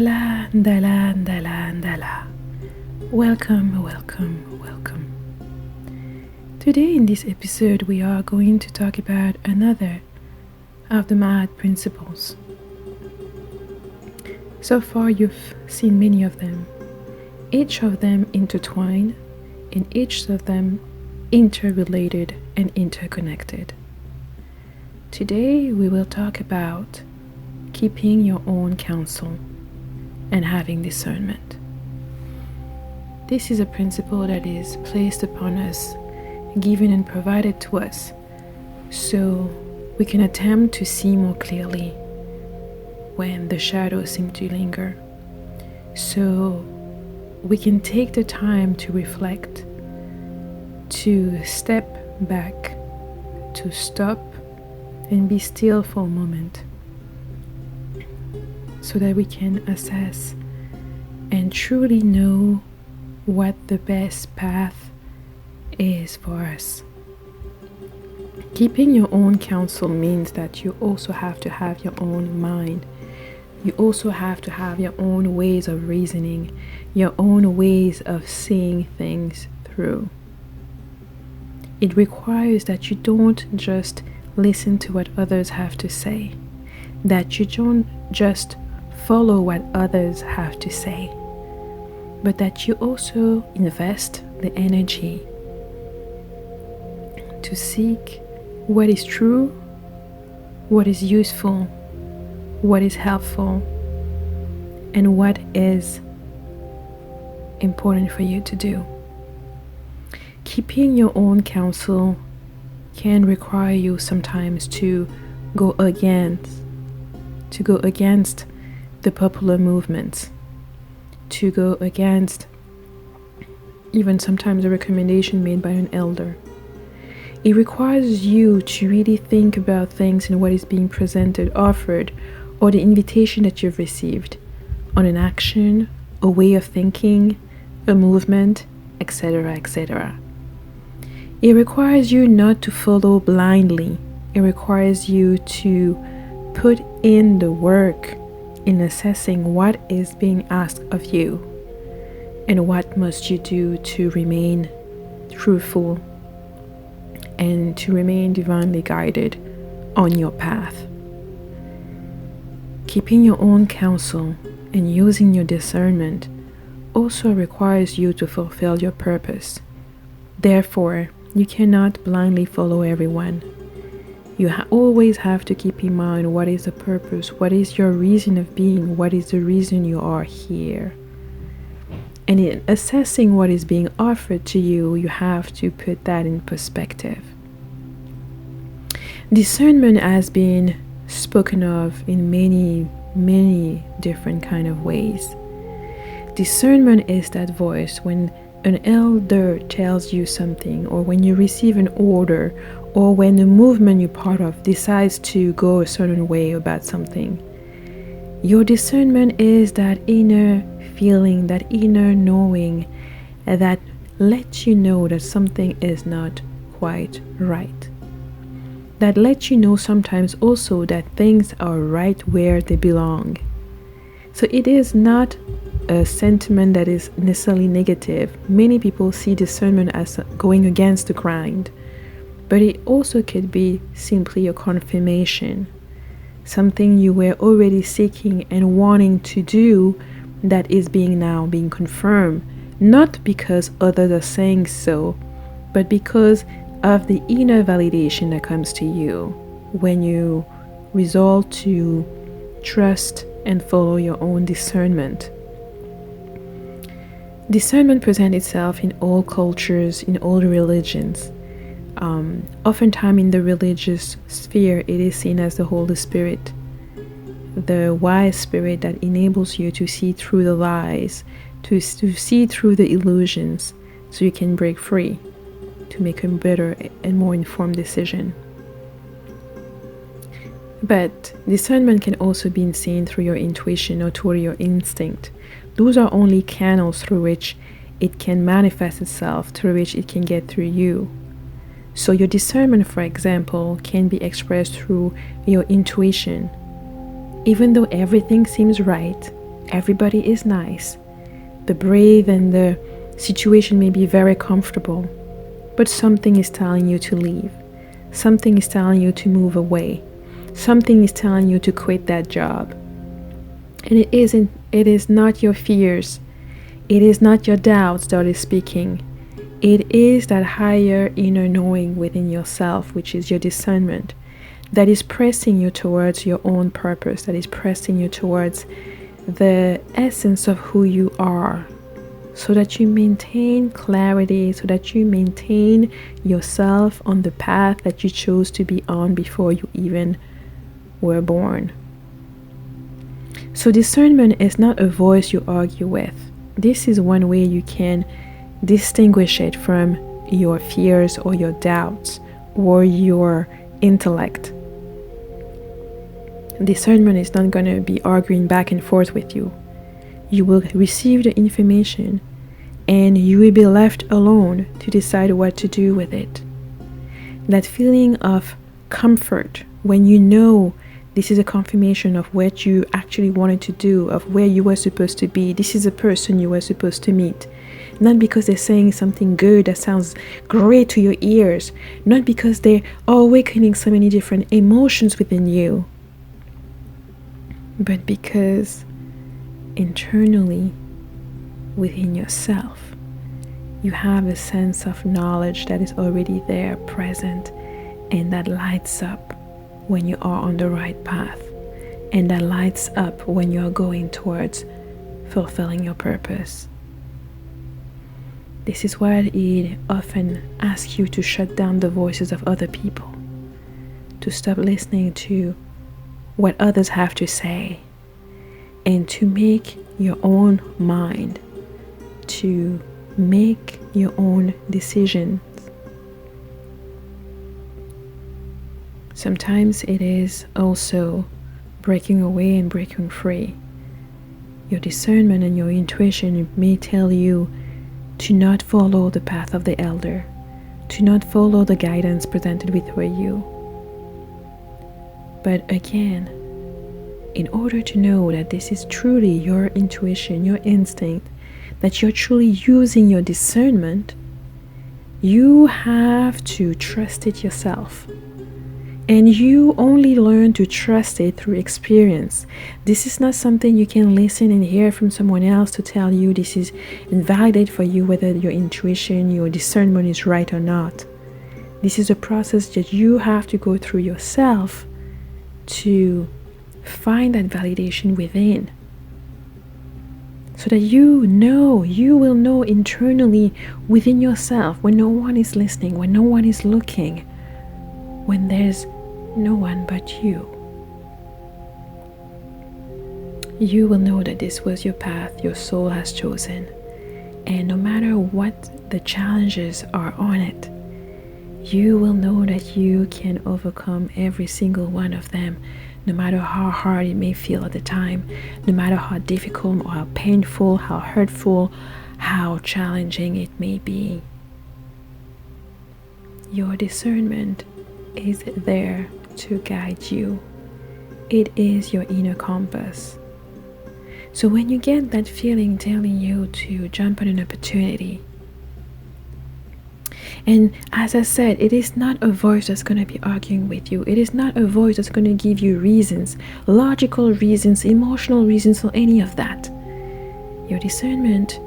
Ndala, ndala, ndala, ndala. Welcome, welcome, welcome. Today in this episode we are going to talk about another of the Maat principles. So far you've seen many of them, each of them intertwined and each of them interrelated and interconnected. Today we will talk about keeping your own counsel and having discernment. This is a principle that is placed upon us, given and provided to us, so we can attempt to see more clearly when the shadows seem to linger, so we can take the time to reflect, to step back, to stop and be still for a moment, so that we can assess and truly know what the best path is for us. Keeping your own counsel means that you also have to have your own mind. You also have to have your own ways of reasoning, your own ways of seeing things through. It requires that you don't just listen to what others have to say, that you don't just follow what others have to say, but that you also invest the energy to seek what is true, what is useful, what is helpful, and what is important for you to do. Keeping your own counsel can require you sometimes to go against the popular movements, to go against even sometimes a recommendation made by an elder. It requires you to really think about things and what is being presented, offered, or the invitation that you've received on an action, a way of thinking, a movement, etc., etc. It requires you not to follow blindly. It requires you to put in the work in assessing what is being asked of you and what must you do to remain truthful and to remain divinely guided on your path. Keeping your own counsel and using your discernment also requires you to fulfill your purpose. Therefore, you cannot blindly follow everyone. You always have to keep in mind what is the purpose, what is your reason of being, what is the reason you are here. And in assessing what is being offered to you, you have to put that in perspective. Discernment has been spoken of in many different kind of ways. Discernment is that voice when an elder tells you something, or when you receive an order, or when the movement you're part of decides to go a certain way about something. Your discernment is that inner feeling, that inner knowing that lets you know that something is not quite right. That lets you know sometimes also that things are right where they belong. So it is not a sentiment that is necessarily negative. Many people see discernment as going against the grind, but it also could be simply a confirmation, something you were already seeking and wanting to do that is now being confirmed, not because others are saying so, but because of the inner validation that comes to you when you resolve to trust and follow your own discernment. Discernment presents itself in all cultures, in all religions. Oftentimes in the religious sphere, it is seen as the Holy Spirit, the wise spirit that enables you to see through the lies, to see through the illusions, so you can break free, to make a better and more informed decision. But discernment can also be seen through your intuition or through your instinct. Those are only channels through which it can manifest itself, through which it can get through you. So your discernment, for example, can be expressed through your intuition. Even though everything seems right Everybody is nice. The brave and the situation may be very comfortable, but something is telling you to leave. Something is telling you to move away. Something is telling you to quit that job. And it is not your fears. It is not your doubts that is speaking. It is that higher inner knowing within yourself, which is your discernment, that is pressing you towards your own purpose, that is pressing you towards the essence of who you are, so that you maintain clarity, so that you maintain yourself on the path that you chose to be on before you even were born. So discernment is not a voice you argue with. This is one way you can distinguish it from your fears or your doubts or your intellect. Discernment is not going to be arguing back and forth with you. You will receive the information and you will be left alone to decide what to do with it. That feeling of comfort when you know this is a confirmation of what you actually wanted to do, of where you were supposed to be. This is a person you were supposed to meet. Not because they're saying something good that sounds great to your ears. Not because they are awakening so many different emotions within you. But because internally, within yourself, you have a sense of knowledge that is already there, present, and that lights up when you are on the right path, and that lights up when you are going towards fulfilling your purpose. This is why it often asks you to shut down the voices of other people, to stop listening to what others have to say, and to make your own mind, to make your own decisions. Sometimes it is also breaking away and breaking free. Your discernment and your intuition may tell you to not follow the path of the elder, to not follow the guidance presented before you. But again, in order to know that this is truly your intuition, your instinct, that you're truly using your discernment, you have to trust it yourself. And you only learn to trust it through experience. This is not something you can listen and hear from someone else to tell you this is invalidate for you whether your intuition, your discernment is right or not. This is a process that you have to go through yourself to find that validation within. So that you will know internally within yourself when no one is listening, when no one is looking, when there's no one but you. You will know that this was your path your soul has chosen. And no matter what the challenges are on it, you will know that you can overcome every single one of them, no matter how hard it may feel at the time, no matter how difficult or how painful, how hurtful, how challenging it may be. Your discernment is there to guide you. It is your inner compass. So when you get that feeling telling you to jump on an opportunity, and as I said, it is not a voice that's going to be arguing with you. It is not a voice that's going to give you reasons, logical reasons, emotional reasons, or any of that. Your discernment,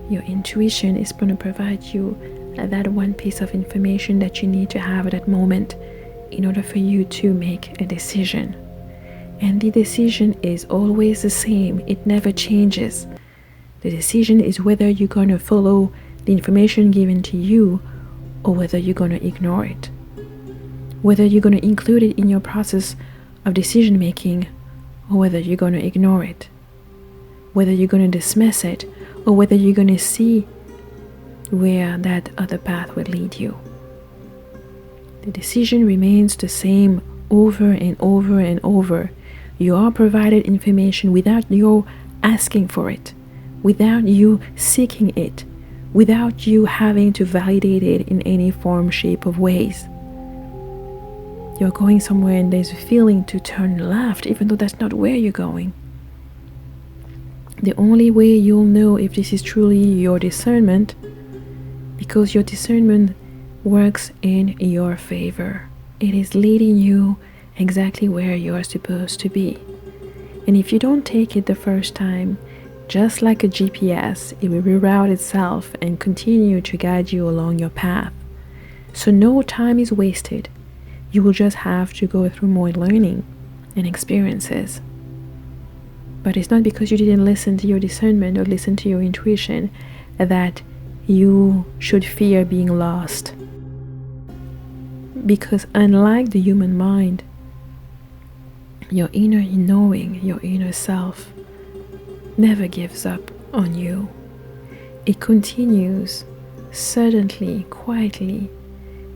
your intuition is going to provide you that one piece of information that you need to have at that moment in order for you to make a decision. And the decision is always the same. It never changes. The decision is whether you're going to follow the information given to you or whether you're going to ignore it. Whether you're going to include it in your process of decision making or whether you're going to ignore it. Whether you're going to dismiss it or whether you're going to see where that other path will lead you. The decision remains the same over and over and over. You are provided information without you asking for it, without you seeking it, without you having to validate it in any form, shape, or ways. You're going somewhere and there's a feeling to turn left, even though that's not where you're going. The only way you'll know if this is truly your discernment, because your discernment works in your favor. It is leading you exactly where you are supposed to be. And if you don't take it the first time, just like a GPS, it will reroute itself and continue to guide you along your path. So no time is wasted. You will just have to go through more learning and experiences. But it's not because you didn't listen to your discernment or listen to your intuition that you should fear being lost. Because unlike the human mind, your inner knowing, your inner self, never gives up on you. It continues suddenly, quietly,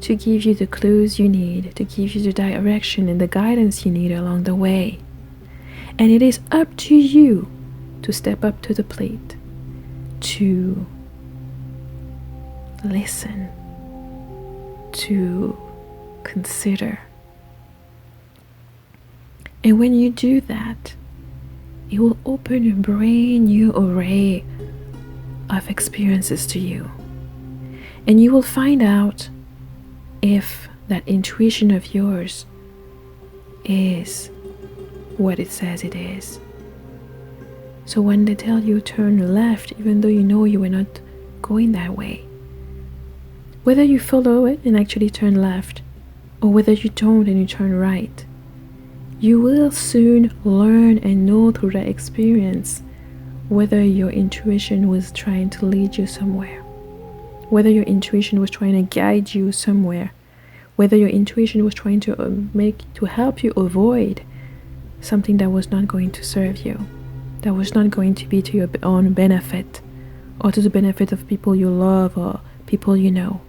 to give you the clues you need, to give you the direction and the guidance you need along the way. And it is up to you to step up to the plate, to listen, to consider. And when you do that, it will open a brand new array of experiences to you. And you will find out if that intuition of yours is what it says it is. So when they tell you turn left, even though you know you were not going that way, whether you follow it and actually turn left, or whether you don't and you turn right, you will soon learn and know through that experience whether your intuition was trying to lead you somewhere, whether your intuition was trying to guide you somewhere, whether your intuition was trying to help you avoid something that was not going to serve you, that was not going to be to your own benefit or to the benefit of people you love or people you know.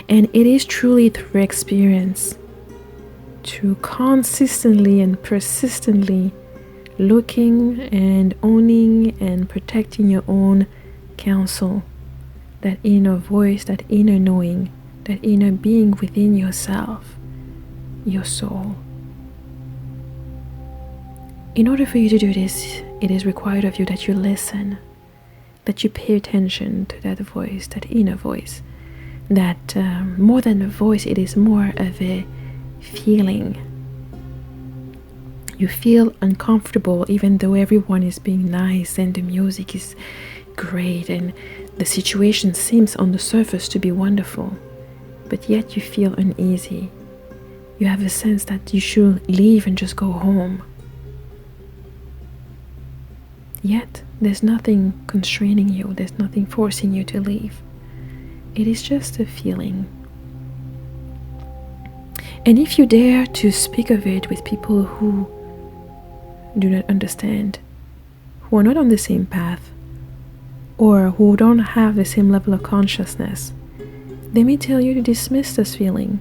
And it is truly through experience, to consistently and persistently looking and owning and protecting your own counsel, that inner voice, that inner knowing, that inner being within yourself, your soul. In order for you to do this, it is required of you that you listen, that you pay attention to that voice, that inner voice, that more than a voice, it is more of a feeling. You feel uncomfortable even though everyone is being nice and the music is great and the situation seems on the surface to be wonderful, but yet you feel uneasy. You have a sense that you should leave and just go home. Yet there's nothing constraining you, there's nothing forcing you to leave. It is just a feeling. And if you dare to speak of it with people who do not understand, who are not on the same path, or who don't have the same level of consciousness, they may tell you to dismiss this feeling,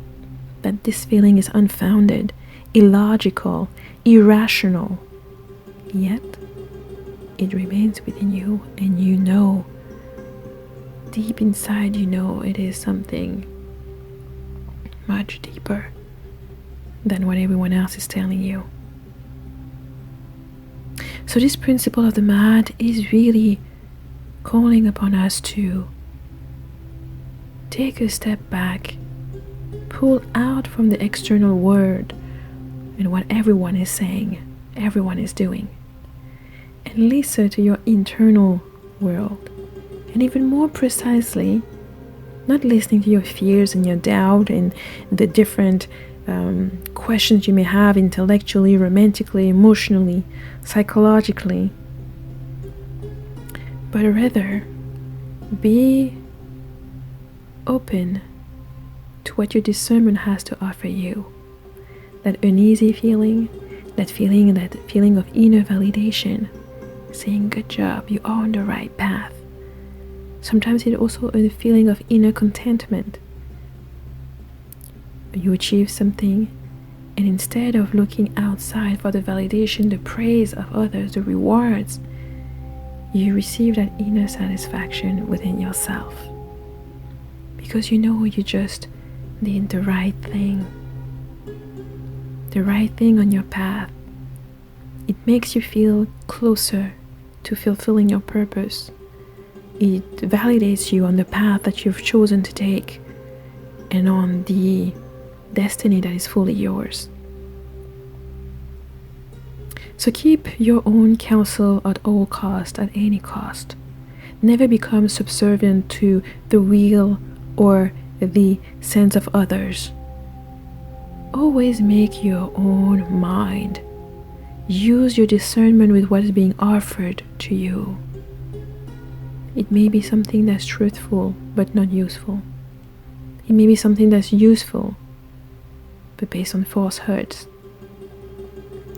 that this feeling is unfounded, illogical, irrational. Yet, it remains within you, and you know, deep inside you know it is something much deeper than what everyone else is telling you. So this principle of the Maat is really calling upon us to take a step back, pull out from the external world and what everyone is saying, everyone is doing, and listen to your internal world. And even more precisely, not listening to your fears and your doubt and the different questions you may have intellectually, romantically, emotionally, psychologically, but rather be open to what your discernment has to offer you. That uneasy feeling, that feeling of inner validation, saying good job, you are on the right path. Sometimes it's also a feeling of inner contentment. You achieve something, and instead of looking outside for the validation, the praise of others, the rewards, you receive that inner satisfaction within yourself. Because you know you just did the right thing on your path. It makes you feel closer to fulfilling your purpose. It validates you on the path that you've chosen to take and on the destiny that is fully yours. So keep your own counsel at all cost, at any cost. Never become subservient to the will or the sense of others. Always make your own mind. Use your discernment with what is being offered to you. It may be something that's truthful but not useful. It may be something that's useful but based on falsehoods.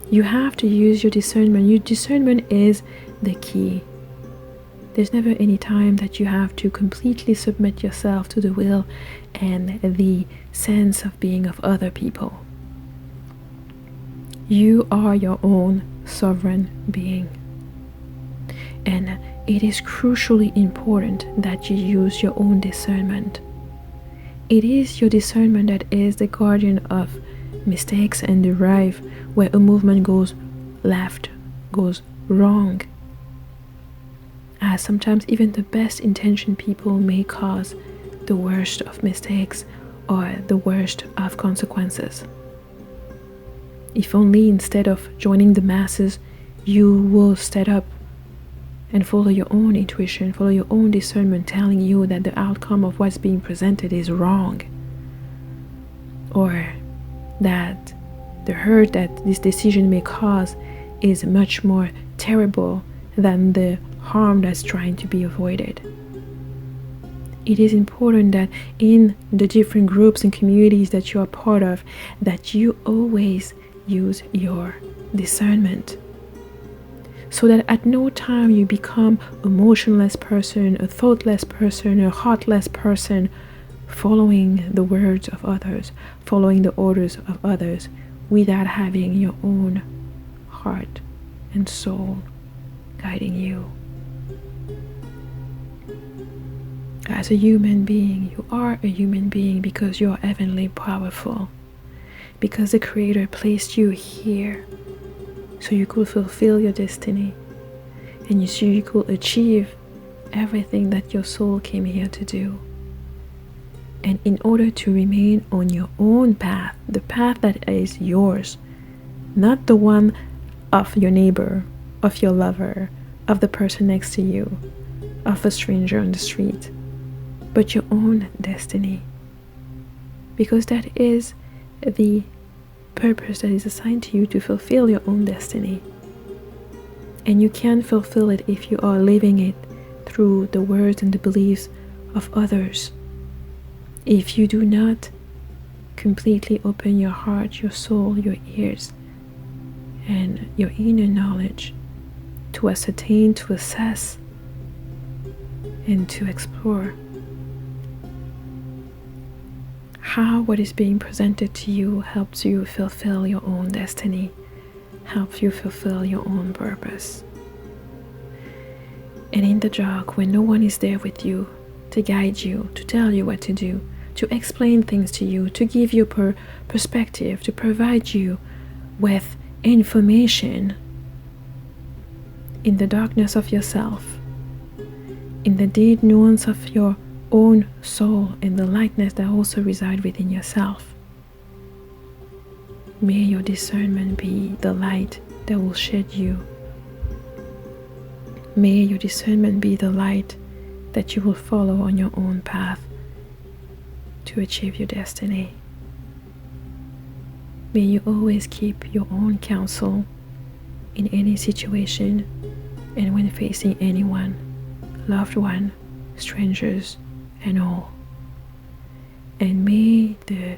You have to use your discernment. Your discernment is the key. There's never any time that you have to completely submit yourself to the will and the sense of being of other people. You are your own sovereign being. And it is crucially important that you use your own discernment. It is your discernment that is the guardian of mistakes and the drive where a movement goes left, goes wrong. As sometimes even the best intentioned people may cause the worst of mistakes or the worst of consequences. If only instead of joining the masses, you will stand up and follow your own intuition, follow your own discernment, telling you that the outcome of what's being presented is wrong, or that the hurt that this decision may cause is much more terrible than the harm that's trying to be avoided. It is important that in the different groups and communities that you are part of, that you always use your discernment, so that at no time you become a motionless person, a thoughtless person, a heartless person, following the words of others, following the orders of others, without having your own heart and soul guiding you. As a human being, you are a human being because you are heavenly powerful, because the Creator placed you here so you could fulfill your destiny and so you could achieve everything that your soul came here to do. And in order to remain on your own path, the path that is yours, not the one of your neighbor, of your lover, of the person next to you, of a stranger on the street, but your own destiny, because that is the purpose that is assigned to you, to fulfill your own destiny. And you can't fulfill it if you are living it through the words and the beliefs of others. If you do not completely open your heart, your soul, your ears, and your inner knowledge to ascertain, to assess, and to explore how what is being presented to you helps you fulfill your own destiny, helps you fulfill your own purpose. And in the dark, when no one is there with you to guide you, to tell you what to do, to explain things to you, to give you perspective, to provide you with information, in the darkness of yourself, in the deep nuance of your own soul and the lightness that also resides within yourself, may your discernment be the light that will shed you. May your discernment be the light that you will follow on your own path to achieve your destiny. May you always keep your own counsel in any situation and when facing anyone, loved one, strangers, and all. And may the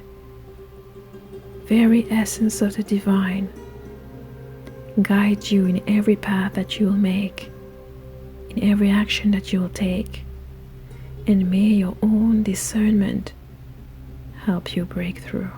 very essence of the divine guide you in every path that you will make, in every action that you will take, and may your own discernment help you break through.